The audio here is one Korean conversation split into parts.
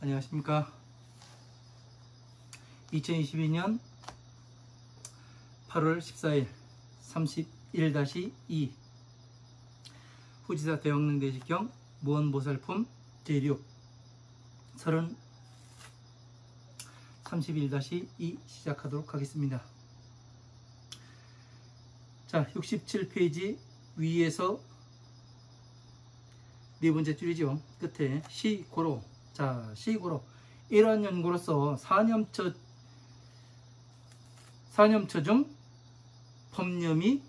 안녕하십니까. 2022년 8월 14일 31-2 후지사 대왕릉대지경 무언보살품 제6 31-2 시작하도록 하겠습니다. 자, 67페이지 위에서 네 번째 줄이죠. 끝에 시고로. 자, 시고로. 이러한 연고로서 사념처 중 법념이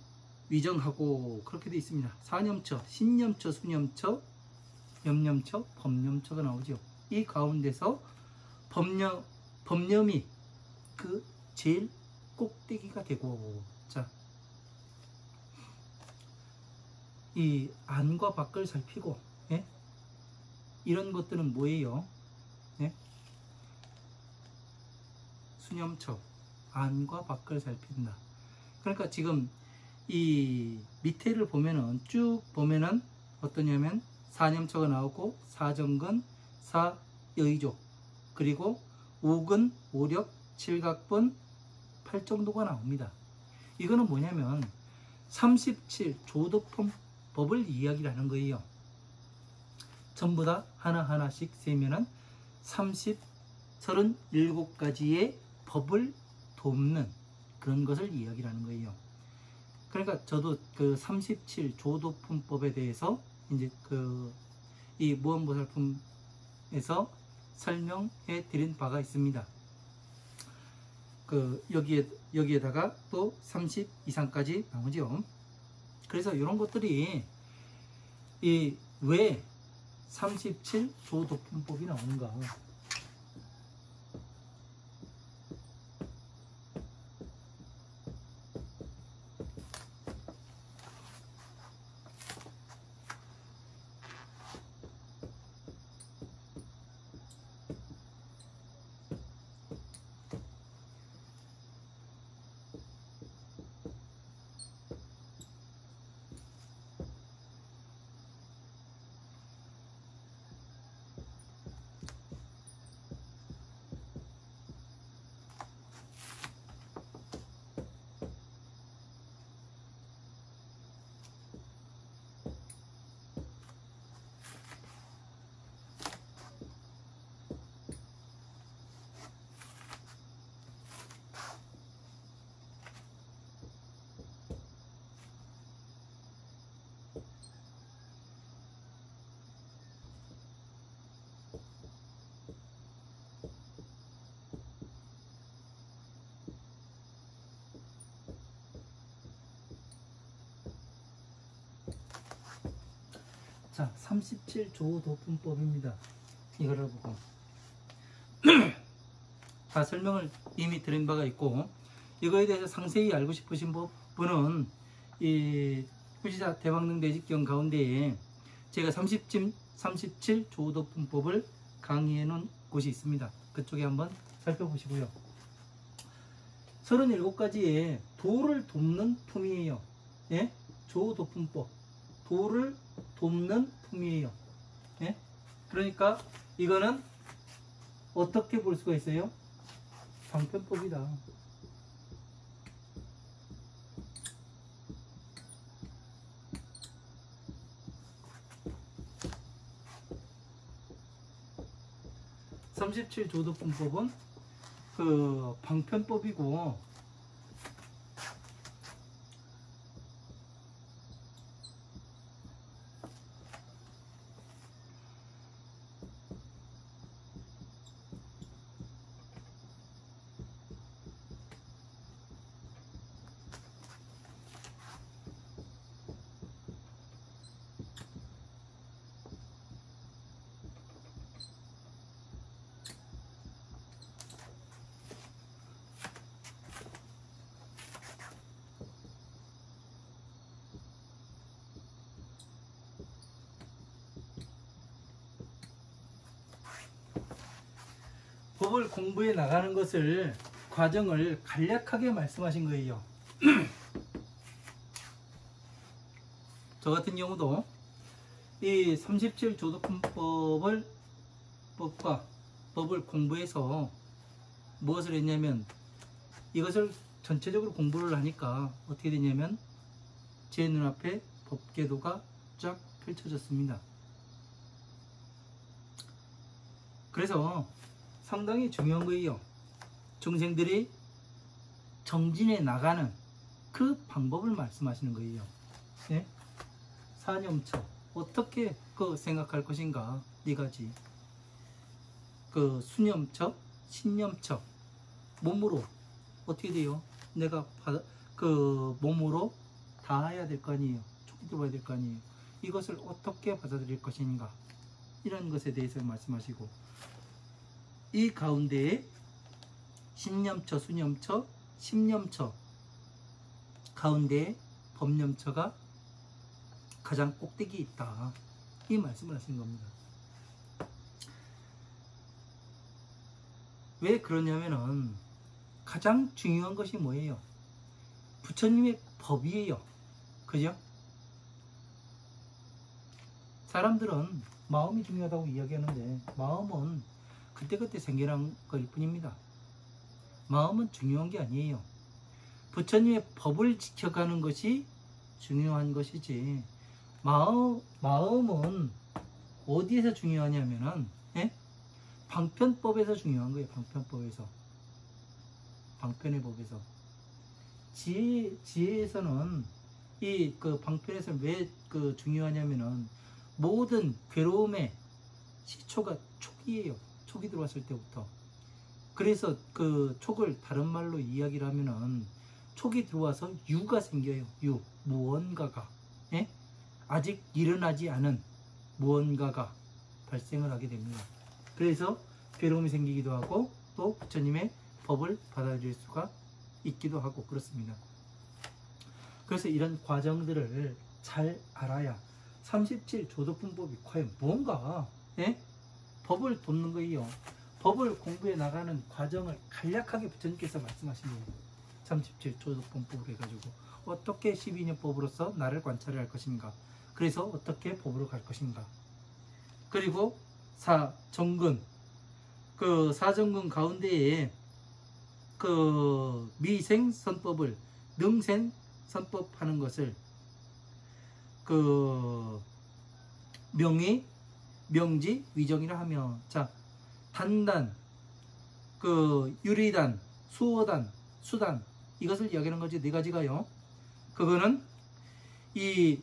위정하고, 그렇게 되어 있습니다. 사념처, 신념처, 수념처, 염념처, 법념처가 나오죠. 이 가운데서 법념이 그 제일 꼭대기가 되고, 자, 이 안과 밖을 살피고, 예? 이런 것들은 뭐예요? 예? 수념처, 안과 밖을 살핀다. 그러니까 지금 이 밑에를 보면은 쭉 보면은 어떠냐면 사념처가 나오고, 사정근, 사여의조, 그리고 오근, 오력, 칠각분, 팔정도가 나옵니다. 이거는 뭐냐면 37 조도품법을 이야기를 하는 거예요. 전부 다 하나하나씩 세면은 37가지의 법을 돕는 그런 것을 이야기를 하는 거예요. 그러니까 저도 그 37 조도품법에 대해서 이제 이 무언보살품에서 설명해 드린 바가 있습니다. 여기에다가 또 30 이상까지 나오죠. 그래서 이런 것들이 왜 37 조도품법이 나오는가? 자, 37 조도품법입니다. 이거를 보고 다 설명을 이미 드린 바가 있고, 이거에 대해서 상세히 알고 싶으신 분은 이 후지사 대왕릉대지경 가운데에 제가 37 조도품법을 강의해 놓은 곳이 있습니다. 그쪽에 한번 살펴보시고요. 37가지의 도를 돕는 품이에요. 예? 조도품법, 도를 돕는 품이에요. 예? 그러니까 이거는 어떻게 볼 수가 있어요? 방편법이다. (37 조도품법은) 그 방편법이고, 법을 공부해 나가는 것을, 과정을 간략하게 말씀하신 거예요. 저 같은 경우도 이 37 조도품법과 법을 공부해서 무엇을 했냐면, 이것을 전체적으로 공부를 하니까 어떻게 되냐면 제 눈앞에 법계도가 쫙 펼쳐졌습니다. 그래서 상당히 중요한 거예요. 중생들이 정진해 나가는 그 방법을 말씀하시는 거예요. 네? 사념처, 어떻게 그 생각할 것인가, 네 가지. 그 수념처, 신념처, 몸으로 어떻게 돼요? 내가 그 몸으로 다 해야 될 거 아니에요. 촉이 들어와야 될 거 아니에요. 이것을 어떻게 받아들일 것인가, 이런 것에 대해서 말씀하시고, 이 가운데에 신념처, 수념처, 심념처 가운데에 법념처가 가장 꼭대기에 있다, 이 말씀을 하신 겁니다. 왜 그러냐면은 가장 중요한 것이 뭐예요? 부처님의 법이에요. 그죠? 사람들은 마음이 중요하다고 이야기하는데, 마음은 그때그때 생겨난 걸 뿐입니다. 마음은 중요한 게 아니에요. 부처님의 법을 지켜가는 것이 중요한 것이지, 마음은 어디에서 중요하냐면은, 예? 방편법에서 중요한 거예요. 방편법에서. 방편의 법에서. 지혜에서는 이 그 방편에서 왜 그 중요하냐면은, 모든 괴로움의 시초가 촉이에요. 촉이 들어왔을 때부터. 그래서 그 촉을 다른 말로 이야기를 하면은, 촉이 들어와서 유가 생겨요. 유, 무언가가, 예? 아직 일어나지 않은 무언가가 발생을 하게 됩니다. 그래서 괴로움이 생기기도 하고, 또 부처님의 법을 받아들일 수가 있기도 하고 그렇습니다. 그래서 이런 과정들을 잘 알아야 37조도품법이 과연 뭔가, 예? 법을 돕는 거예요. 법을 공부해 나가는 과정을 간략하게 부처님께서 말씀하신 거예요. 37조도품법을 해가지고 어떻게 12년법으로서 나를 관찰을 할 것인가, 그래서 어떻게 법으로 갈 것인가, 그리고 사정근, 그 사정근 가운데에 그 미생선법을 능생선법 하는 것을 그 명의, 명지, 위정이라 하며, 자, 단단, 그 유리단, 수어단, 수단, 이것을 이야기하는 거지. 네 가지가요. 그거는 이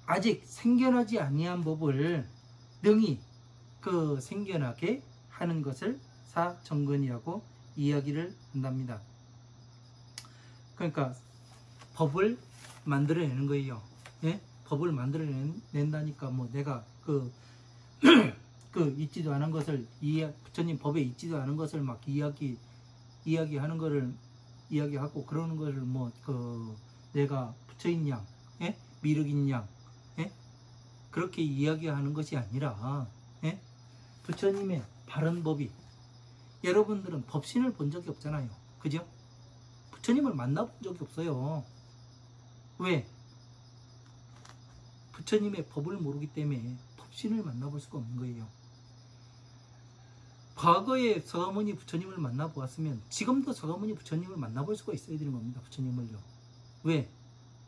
아직 생겨나지 아니한 법을 능히 그 생겨나게 하는 것을 사정근이라고 이야기를 한답니다. 그러니까 법을 만들어내는 거예요. 예? 법을 만들어낸다니까 뭐 내가 그 있지도 않은 것을 부처님 법에 있지도 않은 것을 막 이야기하는 거를 이야기하고 그러는 거를 뭐 그 내가 부처인 양, 예? 미륵인 양, 예? 그렇게 이야기하는 것이 아니라, 예? 부처님의 바른 법이, 여러분들은 법신을 본 적이 없잖아요. 그죠? 부처님을 만나본 적이 없어요. 왜? 부처님의 법을 모르기 때문에 법신을 만나볼 수가 없는 거예요. 과거에 서가모니 부처님을 만나보았으면 지금도 서가모니 부처님을 만나볼 수가 있어야 되는 겁니다. 부처님을요. 왜?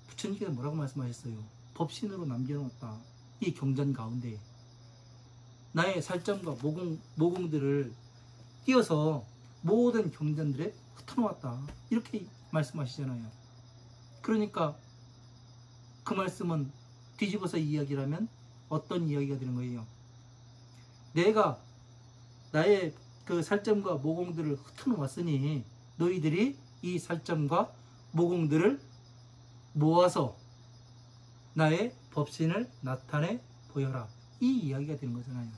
부처님께서 뭐라고 말씀하셨어요? 법신으로 남겨놓았다. 이 경전 가운데 나의 살점과 모공들을 띄어서 모든 경전들에 흩어놓았다. 이렇게 말씀하시잖아요. 그러니까 그 말씀은 뒤집어서 이야기를 하면 어떤 이야기가 되는 거예요? 내가 나의 그 살점과 모공들을 흩어놓았으니 너희들이 이 살점과 모공들을 모아서 나의 법신을 나타내 보여라. 이 이야기가 되는 거잖아요.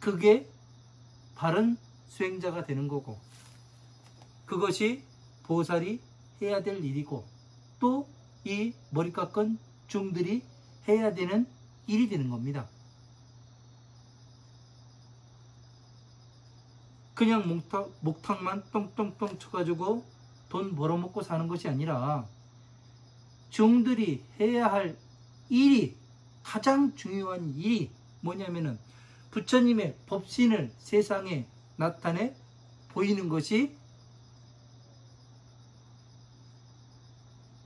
그게 바른 수행자가 되는 거고, 그것이 보살이 해야 될 일이고, 또 이 머리 깎은 중들이 해야 되는 일이 되는 겁니다. 그냥 목탁만 똥똥똥 쳐가지고 돈 벌어먹고 사는 것이 아니라, 중들이 해야 할 일이, 가장 중요한 일이 뭐냐면은 부처님의 법신을 세상에 나타내 보이는 것이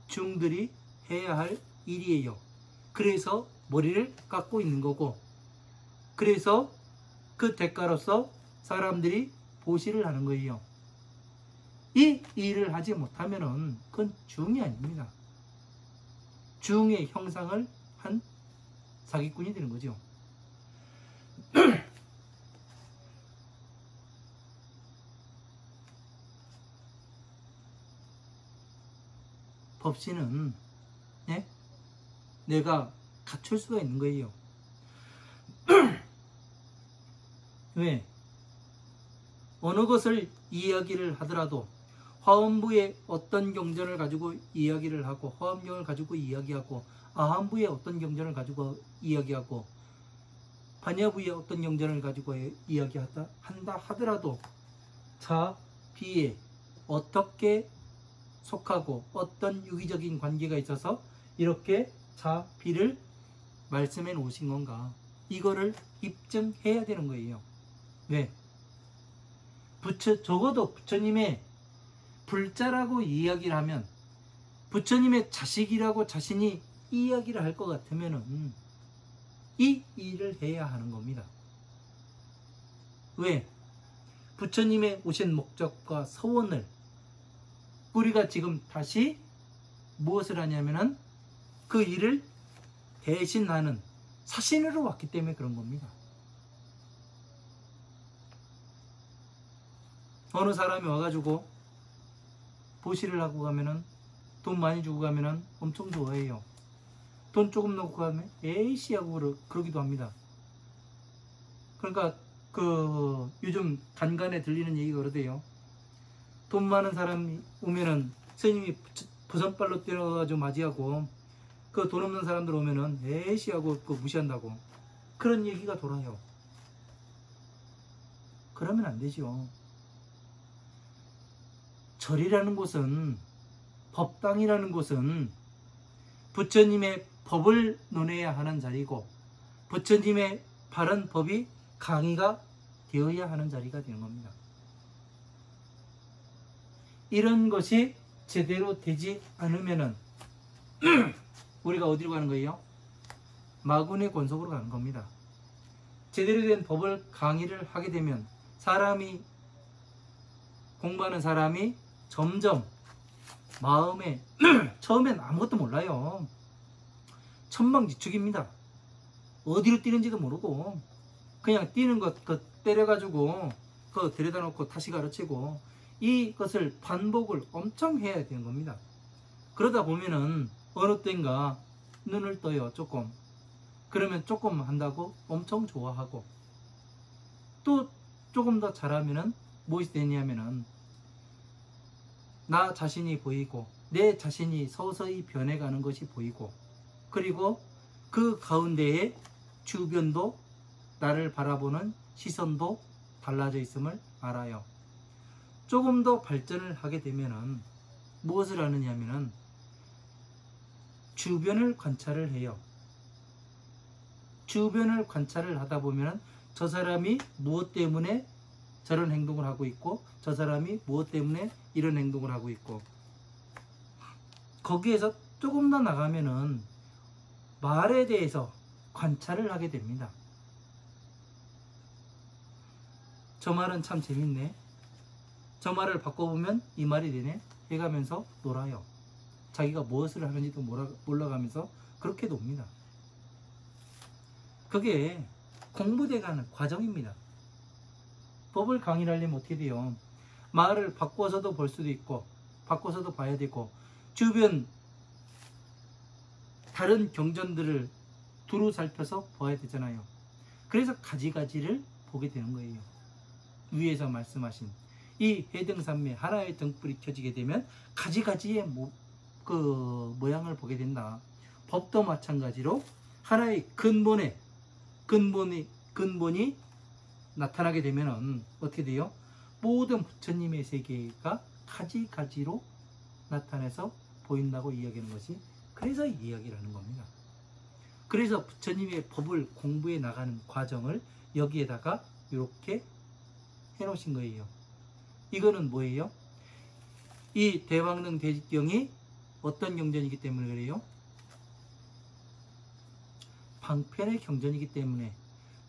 중들이 해야 할 일이에요. 그래서 머리를 깎고 있는 거고, 그래서 그 대가로서 사람들이 보시를 하는 거예요. 이 일을 하지 못하면은 그건 중이 아닙니다. 중의 형상을 한 사기꾼이 되는 거죠. 법신은 내가 갖출 수가 있는 거예요. 왜? 어느 것을 이야기를 하더라도 화엄부의 어떤 경전을 가지고 이야기를 하고, 화엄경을 가지고 이야기하고, 아함부의 어떤 경전을 가지고 이야기하고, 반야부의 어떤 경전을 가지고 이야기한다 하더라도 자, 비에 어떻게 속하고 어떤 유기적인 관계가 있어서 이렇게 자, 비를 말씀해 놓으신 건가, 이거를 입증해야 되는 거예요. 왜? 적어도 부처님의 불자라고 이야기를 하면, 부처님의 자식이라고 자신이 이야기를 할 것 같으면은 이 일을 해야 하는 겁니다. 왜? 부처님의 오신 목적과 서원을 우리가 지금 다시 무엇을 하냐면은 그 일을 대신하는 사신으로 왔기 때문에 그런 겁니다. 어느 사람이 와가지고 보시를 하고 가면은, 돈 많이 주고 가면은 엄청 좋아해요. 돈 조금 넣고 가면 에이씨 하고 그러기도 합니다. 그러니까 요즘 간간에 들리는 얘기가 그러대요. 돈 많은 사람이 오면은 스님이 버선발로 때려가지고 맞이하고, 그 돈 없는 사람들 오면은 에이씨 하고 무시한다고, 그런 얘기가 돌아요. 그러면 안 되죠. 절이라는 곳은, 법당이라는 곳은 부처님의 법을 논해야 하는 자리고, 부처님의 바른 법이 강의가 되어야 하는 자리가 되는 겁니다. 이런 것이 제대로 되지 않으면은 우리가 어디로 가는 거예요? 마군의 권속으로 가는 겁니다. 제대로 된 법을 강의를 하게 되면 공부하는 사람이 점점 마음에 처음엔 아무것도 몰라요. 천방지축입니다. 어디로 뛰는지도 모르고 그냥 뛰는 것 때려가지고 그거 데려다 놓고 다시 가르치고, 이것을 반복을 엄청 해야 되는 겁니다. 그러다 보면은 어느 때인가 눈을 떠요. 조금. 그러면 조금 한다고 엄청 좋아하고, 또 조금 더 잘하면은 무엇이 되냐면은 나 자신이 보이고, 내 자신이 서서히 변해가는 것이 보이고, 그리고 그 가운데에 주변도, 나를 바라보는 시선도 달라져 있음을 알아요. 조금 더 발전을 하게 되면은 무엇을 하느냐면은 주변을 관찰을 해요. 주변을 관찰을 하다 보면은 저 사람이 무엇 때문에 저런 행동을 하고 있고, 저 사람이 무엇 때문에 이런 행동을 하고 있고, 거기에서 조금 더 나가면은 말에 대해서 관찰을 하게 됩니다. 저 말은 참 재밌네, 저 말을 바꿔보면 이 말이 되네 해가면서 놀아요. 자기가 무엇을 하는지도 몰라가면서 그렇게 놉니다. 그게 공부돼가는 과정입니다. 법을 강의를 하려면 어떻게 돼요? 말을 바꿔서도 볼 수도 있고, 바꿔서도 봐야 되고, 주변 다른 경전들을 두루 살펴서 봐야 되잖아요. 그래서 가지가지를 보게 되는 거예요. 위에서 말씀하신 이 해등산매 하나의 등불이 켜지게 되면 가지가지의 모양을 보게 된다. 법도 마찬가지로 하나의 근본이 나타나게 되면 어떻게 돼요? 모든 부처님의 세계가 가지가지로 나타나서 보인다고 이야기하는 것이, 그래서 이 이야기를 하는 겁니다. 그래서 부처님의 법을 공부해 나가는 과정을 여기에다가 이렇게 해놓으신 거예요. 이거는 뭐예요? 이 대왕릉 대집경이 어떤 경전이기 때문에 그래요? 방편의 경전이기 때문에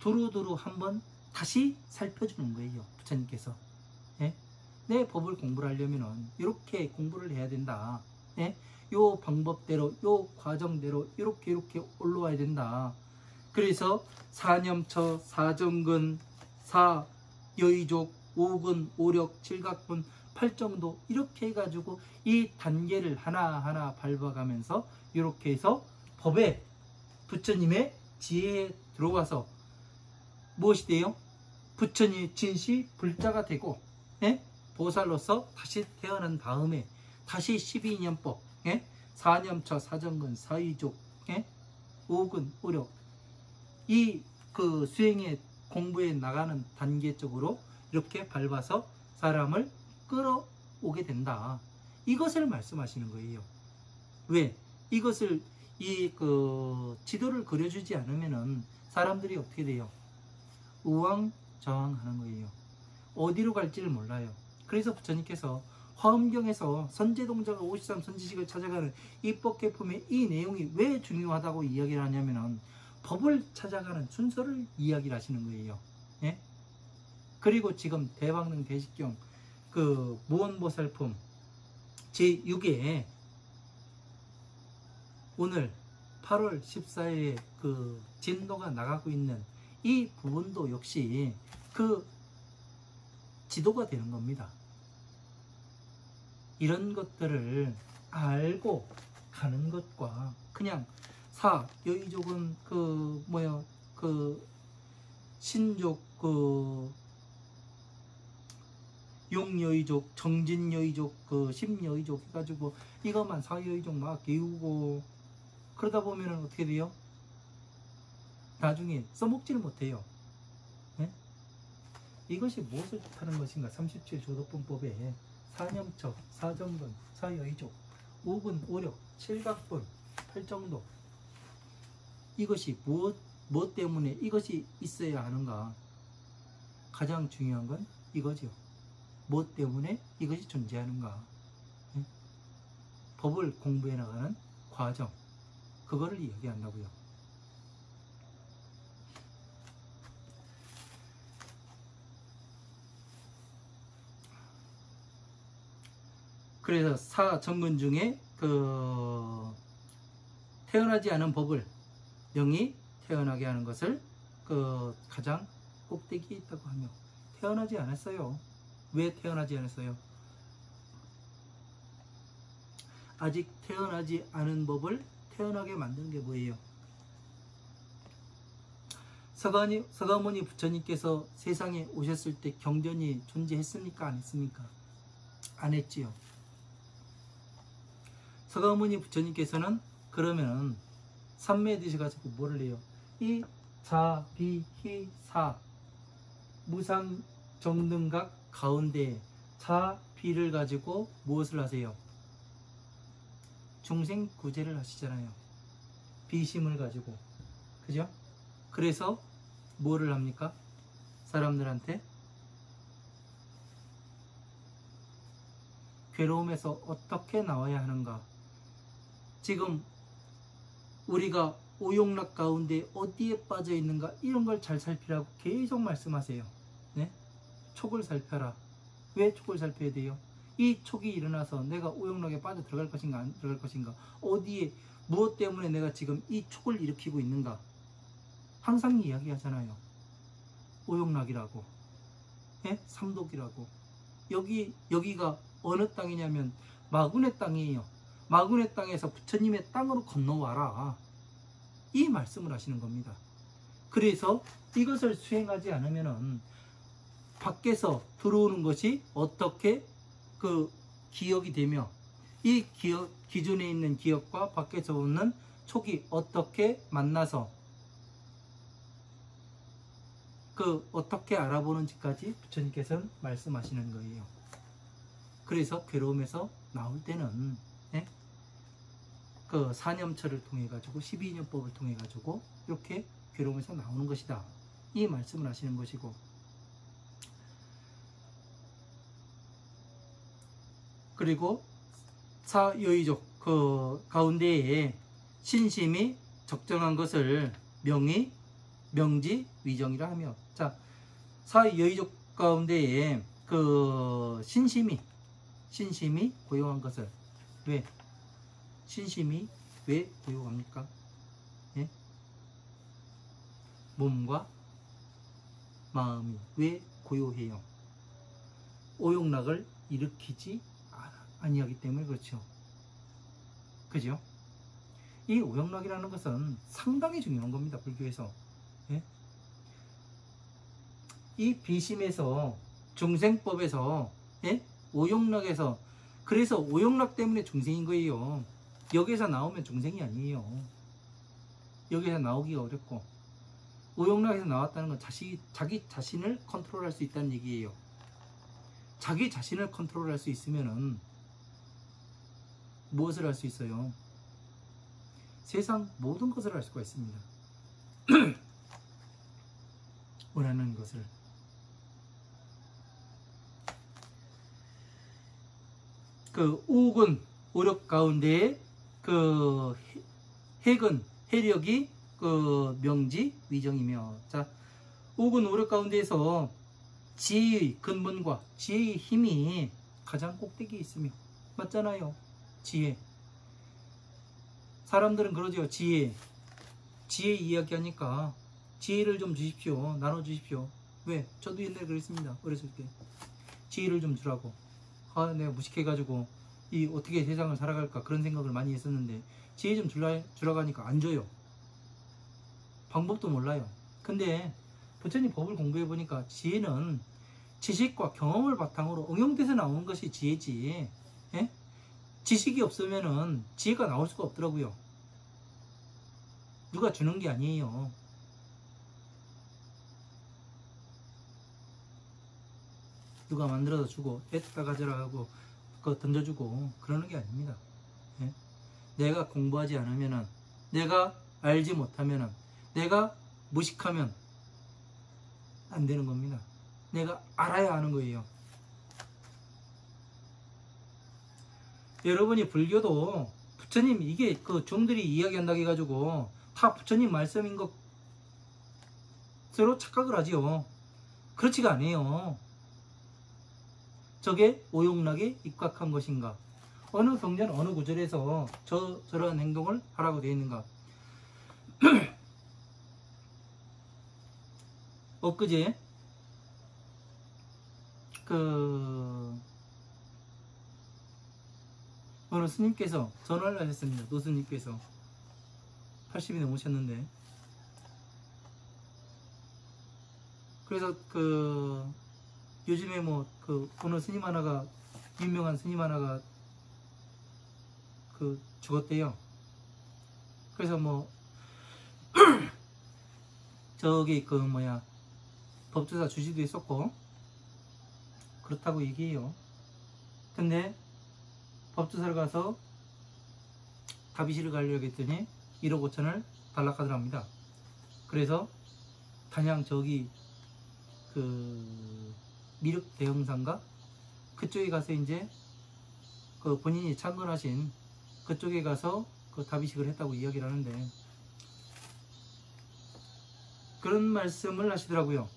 두루두루 한번 다시 살펴주는 거예요. 부처님께서. 예? 내 법을 공부를 하려면 이렇게 공부를 해야 된다. 예? 요 방법대로, 요 과정대로 이렇게 올라와야 된다. 그래서 사념처, 사정근, 사여의족, 오근, 오력, 칠각분, 팔정도 이렇게 해가지고 이 단계를 하나하나 밟아가면서 이렇게 해서 법에 부처님의 지혜에 들어와서 무엇이 돼요? 부처님의 진시 불자가 되고, 예? 보살로서 다시 태어난 다음에 다시 12인연법, 예? 사념처, 사정근, 사의족, 예? 오근, 오력 이 그 수행의 공부에 나가는 단계적으로 이렇게 밟아서 사람을 끌어오게 된다. 이것을 말씀하시는 거예요. 왜? 이것을 이 그 지도를 그려주지 않으면은 사람들이 어떻게 돼요? 우왕좌왕하는 거예요. 어디로 갈지를 몰라요. 그래서 부처님께서 화엄경에서 선제동자가 53 선지식을 찾아가는 입법개품의 이 내용이 왜 중요하다고 이야기를 하냐면은 법을 찾아가는 순서를 이야기를 하시는 거예요. 예? 그리고 지금 대왕릉 대식경 그 무언보살품 제6에 오늘 8월 14일에 그 진도가 나가고 있는 이 부분도 역시 그 지도가 되는 겁니다. 이런 것들을 알고 가는 것과 그냥 여의족은 그 뭐야 그 신족 그 용여의족 정진여의족 그 심여의족 해가지고 이것만 사여의족 막 배우고 그러다 보면은 어떻게 돼요? 나중에 써먹지를 못해요. 네? 이것이 무엇을 뜻하는 것인가? 37조도분법에 사념처, 사정근, 사여의족, 오근, 오력, 칠각분, 팔정도 이것이 무엇 때문에 이것이 있어야 하는가? 가장 중요한 건 이거죠. 무엇 때문에 이것이 존재하는가? 네? 법을 공부해 나가는 과정 그거를 이야기한다고요. 그래서 사정근 중에 그 태어나지 않은 법을 영이 태어나게 하는 것을 그 가장 꼭대기에 있다고 하며 태어나지 않았어요. 왜 태어나지 않았어요? 아직 태어나지 않은 법을 태어나게 만든 게 뭐예요? 서가모니 부처님께서 세상에 오셨을 때 경전이 존재했습니까? 안 했습니까? 안 했지요. 서가모니 부처님께서는 그러면은 삼매에 드셔가지고 뭐를 해요? 이, 자, 비, 히, 사 무상 정등각 가운데 자, 비를 가지고 무엇을 하세요? 중생 구제를 하시잖아요. 비심을 가지고. 그죠? 그래서 뭐를 합니까? 사람들한테 괴로움에서 어떻게 나와야 하는가? 지금 우리가 오용락 가운데 어디에 빠져 있는가 이런 걸 잘 살피라고 계속 말씀하세요. 네? 촉을 살펴라. 왜 촉을 살펴야 돼요? 이 촉이 일어나서 내가 오용락에 빠져 들어갈 것인가 안 들어갈 것인가, 어디에 무엇 때문에 내가 지금 이 촉을 일으키고 있는가, 항상 이야기하잖아요. 오용락이라고, 예? 삼독이라고. 여기가 어느 땅이냐면 마군의 땅이에요. 마군의 땅에서 부처님의 땅으로 건너와라, 이 말씀을 하시는 겁니다. 그래서 이것을 수행하지 않으면은 밖에서 들어오는 것이 어떻게 그 기억이 되며, 이 기준에 있는 기억과 밖에서 오는 촉이 어떻게 만나서 그 어떻게 알아보는지까지 부처님께서는 말씀하시는 거예요. 그래서 괴로움에서 나올 때는 그 사념처를 통해 가지고 12인연법을 통해 가지고 이렇게 괴로움에서 나오는 것이다. 이 말씀을 하시는 것이고, 그리고 사여의족 그 가운데에 신심이 적정한 것을 명의, 명지, 위정이라 하며, 자, 사여의족 가운데에 그 신심이 고요한 것을, 왜? 신심이 왜 고요합니까? 예? 몸과 마음이 왜 고요해요? 오욕락을 일으키지 아니하기 때문에 그렇죠. 그죠? 이 오욕락이라는 것은 상당히 중요한 겁니다. 불교에서. 예? 이 비심에서, 중생법에서, 예? 오욕락에서, 그래서 오욕락 때문에 중생인 거예요. 여기에서 나오면 중생이 아니에요. 여기에서 나오기가 어렵고, 오욕락에서 나왔다는 건 자기 자신을 컨트롤할 수 있다는 얘기예요. 자기 자신을 컨트롤할 수 있으면은 무엇을 할 수 있어요? 세상 모든 것을 할 수가 있습니다. 원하는 것을. 그 우군, 오력 가운데에 그 핵은, 해력이 그 명지, 위정이며, 자, 우군, 오력 가운데에서 지혜의 근본과 지혜의 힘이 가장 꼭대기에 있으며, 맞잖아요. 지혜. 사람들은 그러죠. 지혜 이야기하니까 지혜를 좀 주십시오. 나눠주십시오. 왜? 저도 옛날에 그랬습니다. 어렸을 때. 지혜를 좀 주라고. 내가 무식해가지고 이 어떻게 세상을 살아갈까 그런 생각을 많이 했었는데, 지혜 좀 주라고 하니까 안 줘요. 방법도 몰라요. 근데 부처님 법을 공부해보니까 지혜는 지식과 경험을 바탕으로 응용돼서 나오는 것이 지혜지. 예? 지식이 없으면은 지혜가 나올 수가 없더라고요. 누가 주는 게 아니에요. 누가 만들어서 주고 에따 가져라 하고 그거 던져주고 그러는 게 아닙니다. 예? 내가 공부하지 않으면은, 내가 알지 못하면은, 내가 무식하면 안 되는 겁니다. 내가 알아야 하는 거예요. 여러분이 불교도 부처님, 이게 그 중들이 이야기한다고 해가지고 다 부처님 말씀인 것으로 착각을 하지요. 그렇지가 않아요. 저게 오욕락에 입각한 것인가? 어느 경전, 어느 구절에서 저러한 행동을 하라고 되어 있는가? 엊그제 어느 스님께서 전화를 하셨습니다. 노스님께서 80이 넘으셨는데, 그래서 요즘에 어느 스님 하나가, 유명한 스님 하나가 죽었대요. 그래서 저기 법조사 주지도 있었고 그렇다고 얘기해요. 근데 법조사를 가서 다비시를 가려고 했더니 1억 5천을 달락하더랍니다. 그래서 단양 저기 미륵 대형상가 그쪽에 가서 이제 본인이 창건하신 그쪽에 가서 다비식을 했다고 이야기를 하는데, 그런 말씀을 하시더라고요.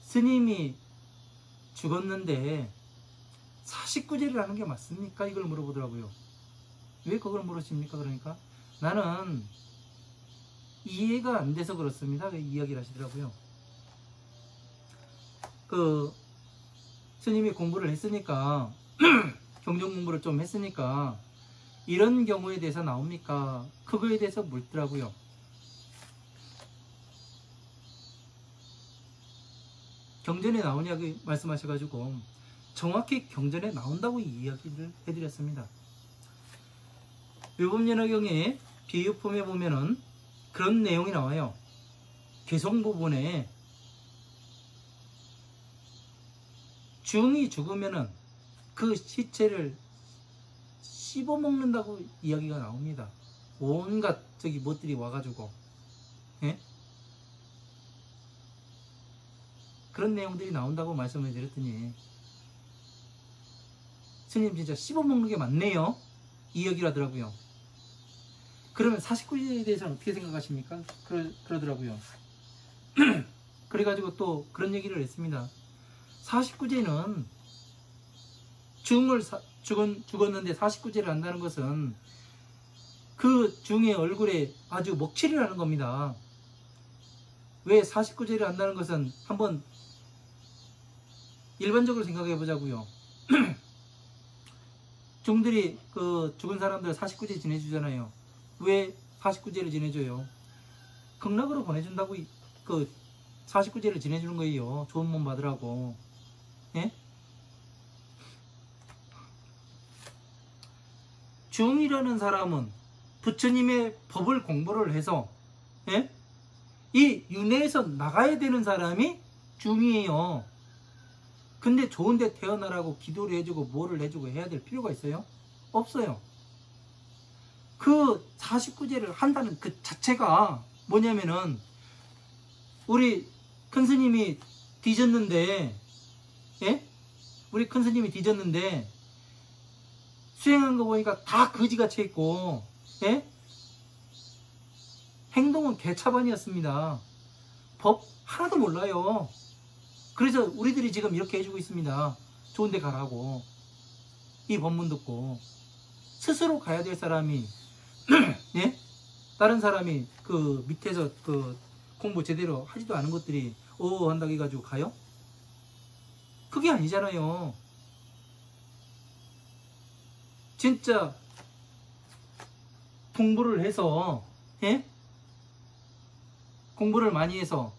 스님이 죽었는데 49제를 하는 게 맞습니까? 이걸 물어보더라고요. 왜 그걸 물으십니까? 그러니까 나는 이해가 안 돼서 그렇습니다. 이야기를 하시더라고요. 스님이 공부를 했으니까 경전 공부를 좀 했으니까 이런 경우에 대해서 나옵니까? 그거에 대해서 묻더라고요. 경전에 나오냐고 말씀하셔가지고 정확히 경전에 나온다고 이야기를 해드렸습니다. 묘법연화경의 비유품에 보면은 그런 내용이 나와요. 개성 부분에 중이 죽으면은 그 시체를 씹어먹는다고 이야기가 나옵니다. 온갖 저기 것들이 와가지고, 예? 그런 내용들이 나온다고 말씀을 드렸더니, 스님 진짜 씹어먹는 게 맞네요, 이 이야기를 하더라고요. 그러면 49제에 대해서는 어떻게 생각하십니까? 그러더라고요. 그래가지고 또 그런 얘기를 했습니다. 49제는 죽었는데 49제를 한다는 것은 그 중의 얼굴에 아주 먹칠을 하는 겁니다. 왜 49제를 한다는 것은 한번 일반적으로 생각해 보자고요. 중들이 그 죽은 사람들 49제 지내주잖아요. 왜 49제를 지내줘요? 극락으로 보내준다고 그 49제를 지내주는 거예요. 좋은 몸 받으라고. 예? 중이라는 사람은 부처님의 법을 공부를 해서, 예? 이 윤회에서 나가야 되는 사람이 중이에요. 근데 좋은데 태어나라고 기도를 해주고 뭐를 해주고 해야 될 필요가 있어요? 없어요. 그 49제를 한다는 그 자체가 뭐냐면은, 우리 큰 스님이 뒤졌는데, 예? 우리 큰 스님이 뒤졌는데 수행한 거 보니까 다 거지같이 했고, 예? 행동은 개차반이었습니다. 법 하나도 몰라요. 그래서 우리들이 지금 이렇게 해주고 있습니다. 좋은 데 가라고. 이 법문 듣고 스스로 가야 될 사람이 예? 다른 사람이 그 밑에서 그 공부 제대로 하지도 않은 것들이 한다고 해가지고 가요? 그게 아니잖아요. 진짜 공부를 해서, 예? 공부를 많이 해서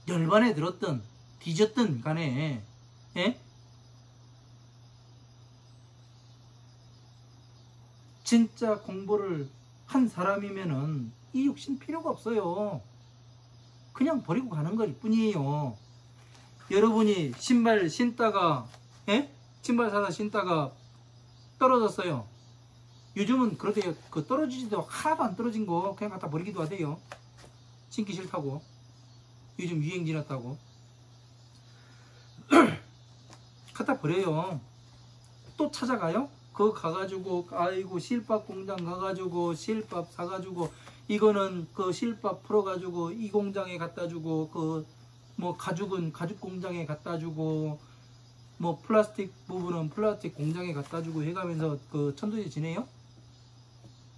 열반에 들었든 뒤졌든 간에, 예? 진짜 공부를 한 사람이면은 이 육신 필요가 없어요. 그냥 버리고 가는 걸 뿐이에요. 여러분이 신발 신다가, 예? 신발 사다 신다가 떨어졌어요. 요즘은 그러대요. 그 떨어지지도 하나도 안 떨어진 거 그냥 갖다 버리기도 하대요. 신기 싫다고. 요즘 유행 지났다고. 갖다 버려요. 또 찾아가요? 그거 가가지고, 아이고, 실밥 공장 가가지고, 실밥 사가지고, 이거는 그 실밥 풀어가지고, 이 공장에 갖다 주고, 그, 뭐, 가죽은 가죽 공장에 갖다 주고, 뭐, 플라스틱 부분은 플라스틱 공장에 갖다 주고 해가면서 그 천도제 지내요?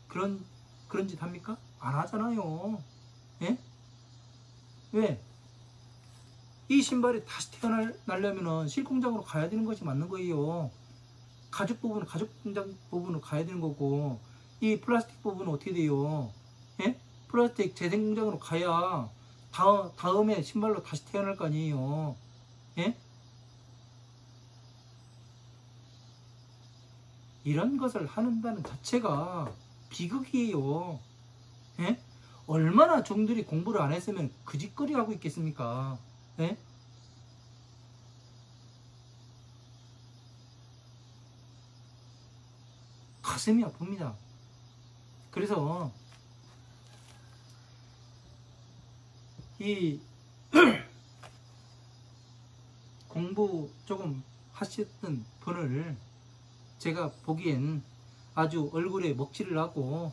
그런 짓 합니까? 안 하잖아요. 예? 왜? 이 신발이 다시 태어나려면은 실공장으로 가야 되는 것이 맞는 거예요. 가죽 부분은 가죽 공장 부분으로 가야 되는 거고, 이 플라스틱 부분은 어떻게 돼요? 예? 플라스틱 재생 공장으로 가야 다음에 신발로 다시 태어날 거 아니에요. 예? 이런 것을 한다는 자체가 비극이에요. 예? 얼마나 종들이 공부를 안 했으면 그 짓거리 하고 있겠습니까? 예? 가슴이 아픕니다. 그래서 이 공부 조금 하셨던 분을 제가 보기엔 아주 얼굴에 먹칠을 하고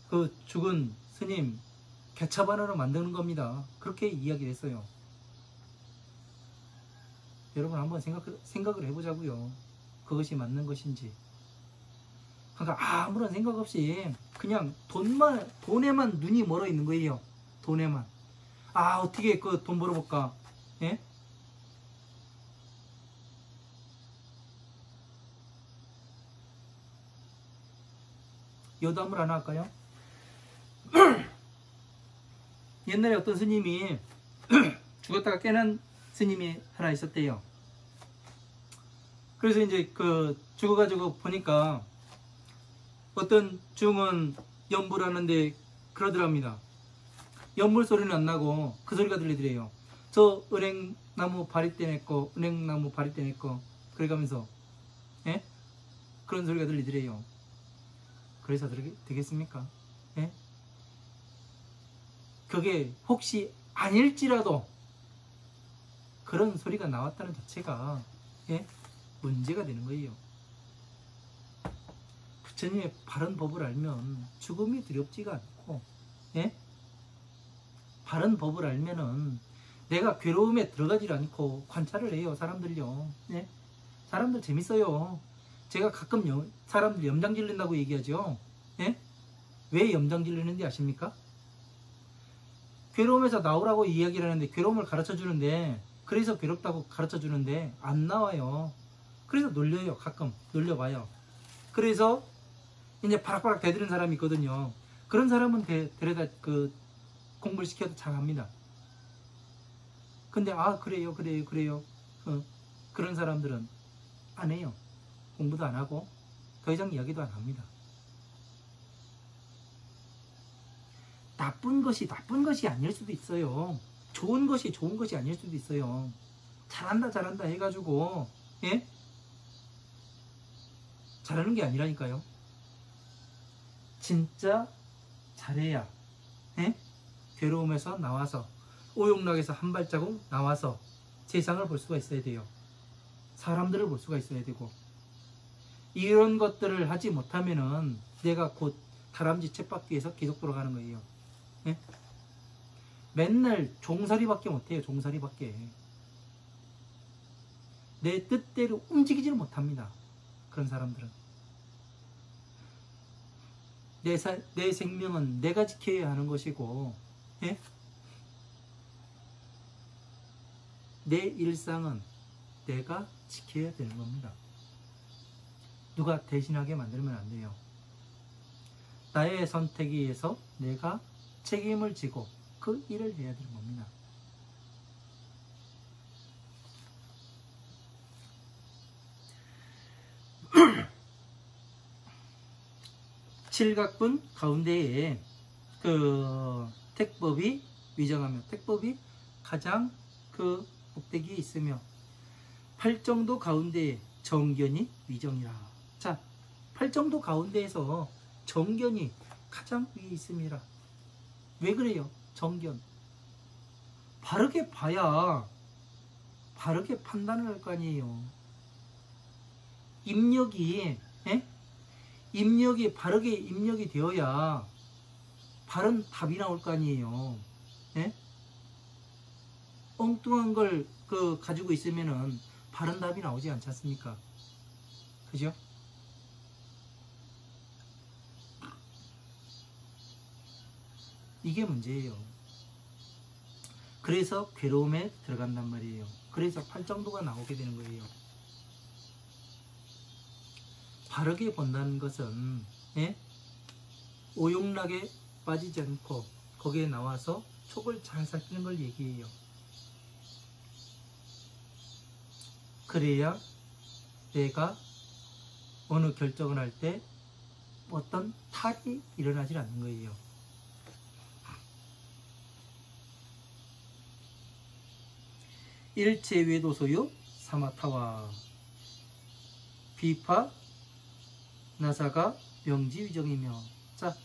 그 죽은 스님 개차반으로 만드는 겁니다. 그렇게 이야기를 했어요. 여러분 한번 생각을 해보자고요. 그것이 맞는 것인지. 그러니까 아무런 생각 없이 그냥 돈에만 눈이 멀어 있는 거예요. 돈에만. 어떻게 그 돈 벌어볼까? 예? 여담을 하나 할까요? 옛날에 어떤 스님이 죽었다가 깨난 스님이 하나 있었대요. 그래서 이제 그 죽어가지고 보니까 어떤 중은 연불 하는데 그러더랍니다. 연불 소리는 안 나고 그 소리가 들리더래요. 저 은행나무 바리 떼냈고 은행나무 바리 떼냈고 그래가면서 예? 그런 소리가 들리더래요. 그래서 되겠습니까? 예? 그게 혹시 아닐지라도 그런 소리가 나왔다는 자체가 예? 문제가 되는 거예요. 부처님의 바른 법을 알면 죽음이 두렵지가 않고 예? 바른 법을 알면은 내가 괴로움에 들어가지 않고 관찰을 해요. 사람들요. 예? 사람들 재밌어요. 제가 가끔 사람들 염장 질린다고 얘기하죠. 예? 왜 염장 질리는지 아십니까? 괴로움에서 나오라고 이야기를 하는데 괴로움을 가르쳐 주는데 그래서 괴롭다고 가르쳐 주는데 안 나와요. 그래서 놀려요. 가끔 놀려봐요. 그래서 이제 바락바락 대드는 사람이 있거든요. 그런 사람은 데려다 공부를 시켜도 잘합니다. 근데 그래요 그런 사람들은 안 해요. 공부도 안 하고 더 이상 이야기도 안 합니다. 나쁜 것이 아닐 수도 있어요. 좋은 것이 아닐 수도 있어요. 잘한다 해가지고 예? 잘하는 게 아니라니까요. 진짜 잘해야 예? 괴로움에서 나와서 오용락에서 한 발자국 나와서 세상을 볼 수가 있어야 돼요. 사람들을 볼 수가 있어야 되고 이런 것들을 하지 못하면은 내가 곧 다람쥐 쳇바퀴에서 계속 돌아가는 거예요. 예? 맨날 종살이밖에 못해요. 종살이밖에. 내 뜻대로 움직이지를 못합니다. 그런 사람들은. 내 생명은 내가 지켜야 하는 것이고 예? 내 일상은 내가 지켜야 되는 겁니다. 누가 대신하게 만들면 안 돼요. 나의 선택에 의해서 내가 책임을 지고 그 일을 해야 되는 겁니다. 칠각분 가운데에 택법이 위정하며 택법이 가장 꼭대기에 있으며 팔정도 가운데에 정견이 위정이라. 자, 팔정도 가운데에서 정견이 가장 위에 있습니다. 왜 그래요? 정견. 바르게 봐야 바르게 판단을 할 거 아니에요. 입력이 바르게 입력이 되어야 바른 답이 나올 거 아니에요. 예? 엉뚱한 걸 가지고 있으면은 바른 답이 나오지 않지 않습니까? 그죠? 이게 문제예요. 그래서 괴로움에 들어간단 말이에요. 그래서 팔정도가 나오게 되는 거예요. 바르게 본다는 것은 예? 오용락에 빠지지 않고 거기에 나와서 촉을 잘 살피는 걸 얘기해요. 그래야 내가 어느 결정을 할 때 어떤 탈이 일어나질 않는 거예요. 일체 외도 소유 사마타와 비파 나사가 명지 위정이며 자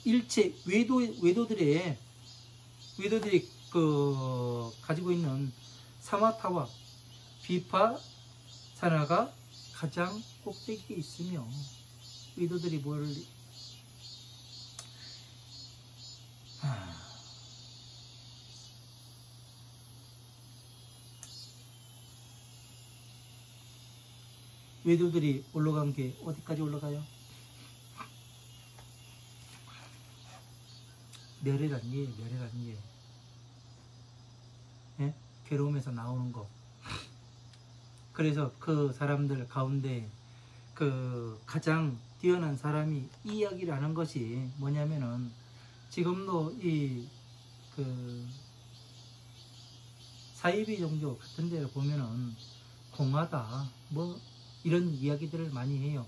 일체 외도들이 가지고 있는 사마타와 비파 산하가 가장 꼭대기에 있으며 외도들이 외도들이 올라간 게 어디까지 올라가요? 멸해단계. 예? 괴로움에서 나오는 거. 그래서 그 사람들 가운데 가장 뛰어난 사람이 이 이야기를 하는 것이 뭐냐면은 지금도 사이비 종교 같은 데를 보면은 공하다 이런 이야기들을 많이 해요.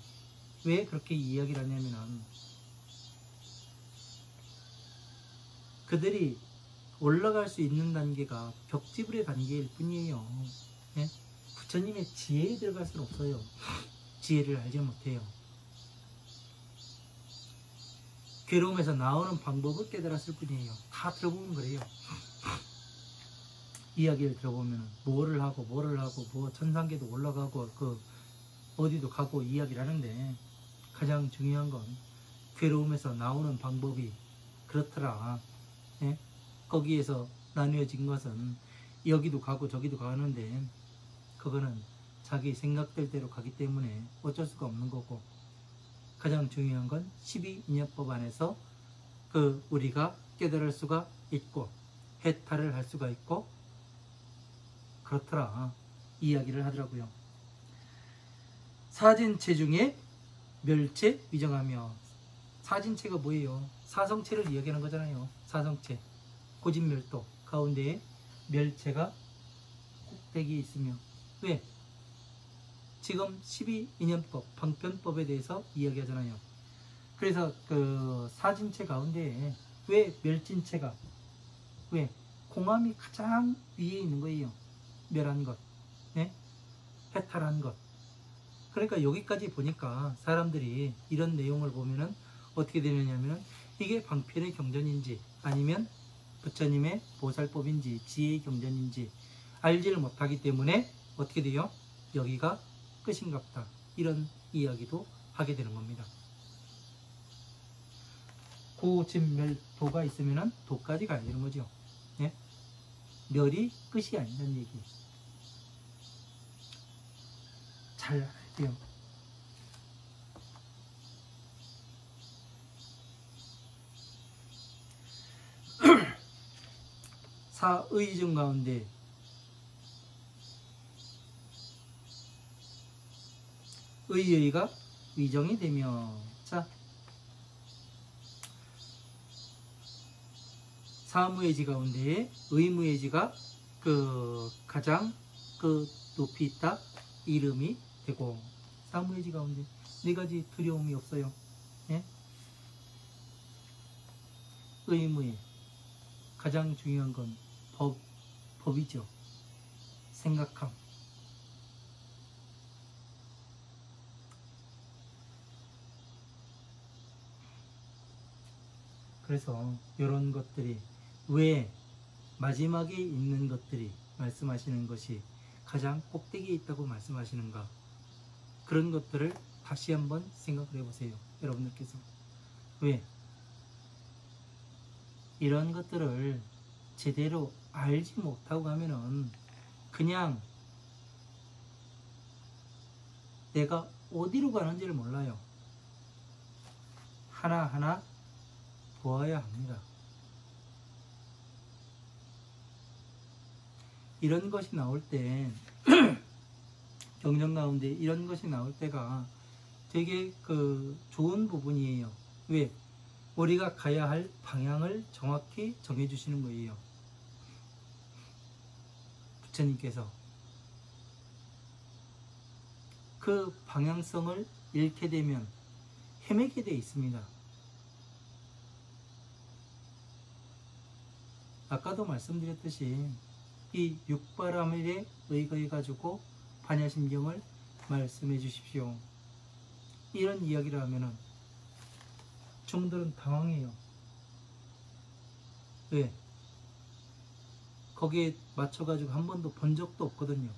왜 그렇게 이야기를 하냐면은 그들이 올라갈 수 있는 단계가 벽지불의 단계일 뿐이에요. 예? 부처님의 지혜에 들어갈 수는 없어요. 지혜를 알지 못해요. 괴로움에서 나오는 방법을 깨달았을 뿐이에요. 다 들어보면 그래요. 이야기를 들어보면 뭐를 하고 뭐 천상계도 올라가고 그 어디도 가고 이야기를 하는데, 가장 중요한 건 괴로움에서 나오는 방법이 그렇더라. 예? 거기에서 나뉘어진 것은 여기도 가고 저기도 가는데, 그거는 자기 생각들대로 가기 때문에 어쩔 수가 없는 거고, 가장 중요한 건 12인연법 안에서 우리가 깨달을 수가 있고 해탈을 할 수가 있고 그렇더라 이야기를 하더라고요. 사진체 중에 멸체 위정하며, 사진체가 뭐예요? 사성체를 이야기하는 거잖아요. 사성체, 고진멸도 가운데에 멸체가 꼭대기에 있으며, 왜? 지금 12인연법, 방편법에 대해서 이야기하잖아요. 그래서 그 사진체 가운데에 왜 멸진체가, 왜? 공함이 가장 위에 있는 거예요. 멸한 것, 네? 해탈한 것. 그러니까 여기까지 보니까 사람들이 이런 내용을 보면은 어떻게 되느냐면, 이게 방편의 경전인지 아니면 부처님의 보살법인지 지혜의 경전인지 알지를 못하기 때문에 어떻게 돼요? 여기가 끝인갑다, 이런 이야기도 하게 되는 겁니다. 고진멸도가 있으면 도까지 가야 되는 거죠. 예? 멸이 끝이 아니라는 얘기 잘 알아야 돼요. 사의정 가운데 의의가 위정이 되며, 자, 사무예지 가운데 의무예지가 가장 높이 있다, 이름이 되고, 사무예지 가운데 네 가지 두려움이 없어요. 예? 의무예, 가장 중요한 건 법이죠. 생각함. 그래서 이런 것들이 왜 마지막에 있는 것들이 말씀하시는 것이 가장 꼭대기에 있다고 말씀하시는가, 그런 것들을 다시 한번 생각을 해보세요. 여러분들께서 왜 이런 것들을 제대로 알지 못하고 하면은 그냥 내가 어디로 가는지를 몰라요. 하나하나 보아야 합니다. 이런 것이 나올 때 경전 가운데 이런 것이 나올 때가 되게 좋은 부분이에요. 왜? 우리가 가야 할 방향을 정확히 정해주시는 거예요. 부처님께서 그 방향성을 잃게 되면 헤매게 되어 있습니다. 아까도 말씀드렸듯이 이 육바라밀에 의거해 가지고 반야심경을 말씀해 주십시오, 이런 이야기를 하면은 중들은 당황해요. 왜? 거기에 맞춰가지고 한 번도 본 적도 없거든요.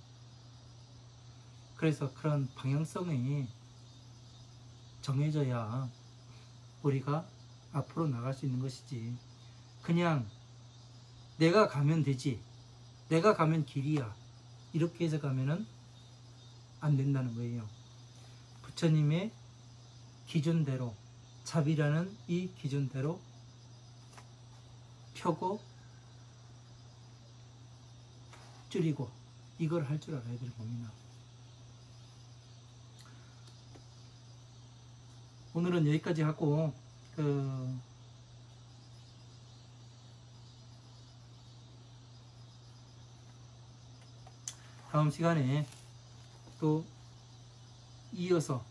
그래서 그런 방향성이 정해져야 우리가 앞으로 나갈 수 있는 것이지, 그냥 내가 가면 되지, 내가 가면 길이야, 이렇게 해서 가면은 안 된다는 거예요. 부처님의 기준대로, 자비라는 이 기준대로 펴고 줄이고 이걸 할 줄 알아야 될 겁니다. 오늘은 여기까지 하고 다음 시간에 또 이어서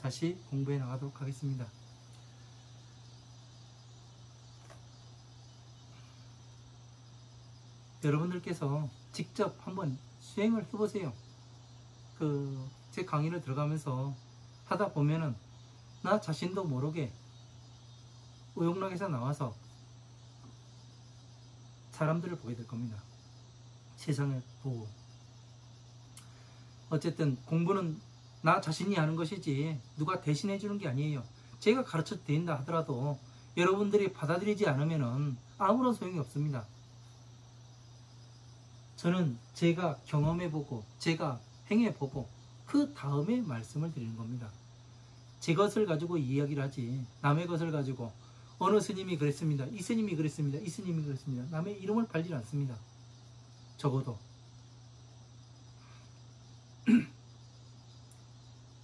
다시 공부해 나가도록 하겠습니다. 여러분들께서 직접 한번 수행을 해보세요. 제 강의를 들어가면서 하다 보면은 나 자신도 모르게 의욕락에서 나와서 사람들을 보게 될 겁니다. 세상을 보고. 어쨌든 공부는 나 자신이 하는 것이지 누가 대신해 주는 게 아니에요. 제가 가르쳐도 된다 하더라도 여러분들이 받아들이지 않으면 아무런 소용이 없습니다. 저는 제가 경험해보고 제가 행해보고 그 다음에 말씀을 드리는 겁니다. 제 것을 가지고 이야기를 하지 남의 것을 가지고 어느 스님이 그랬습니다. 이 스님이 그랬습니다. 이 스님이 그랬습니다. 남의 이름을 팔지 않습니다. 적어도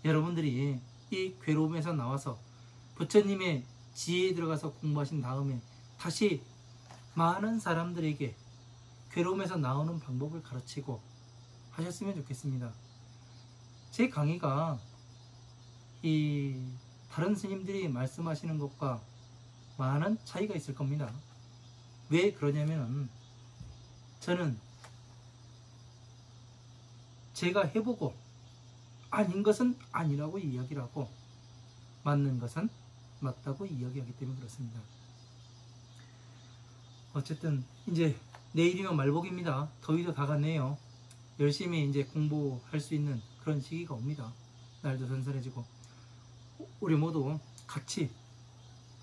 여러분들이 이 괴로움에서 나와서 부처님의 지혜에 들어가서 공부하신 다음에 다시 많은 사람들에게 괴로움에서 나오는 방법을 가르치고 하셨으면 좋겠습니다. 제 강의가 이 다른 스님들이 말씀하시는 것과 많은 차이가 있을 겁니다. 왜 그러냐면 저는 제가 해보고 아닌 것은 아니라고 이야기를 하고 맞는 것은 맞다고 이야기하기 때문에 그렇습니다. 어쨌든 이제 내일이면 말복입니다. 더위도 다 갔네요. 열심히 이제 공부할 수 있는 그런 시기가 옵니다. 날도 선선해지고 우리 모두 같이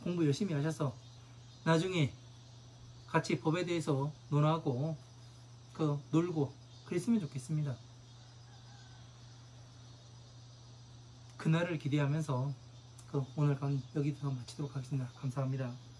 공부 열심히 하셔서 나중에 같이 법에 대해서 논하고 놀고 그랬으면 좋겠습니다. 그날을 기대하면서 오늘 강의 여기서 마치도록 하겠습니다. 감사합니다.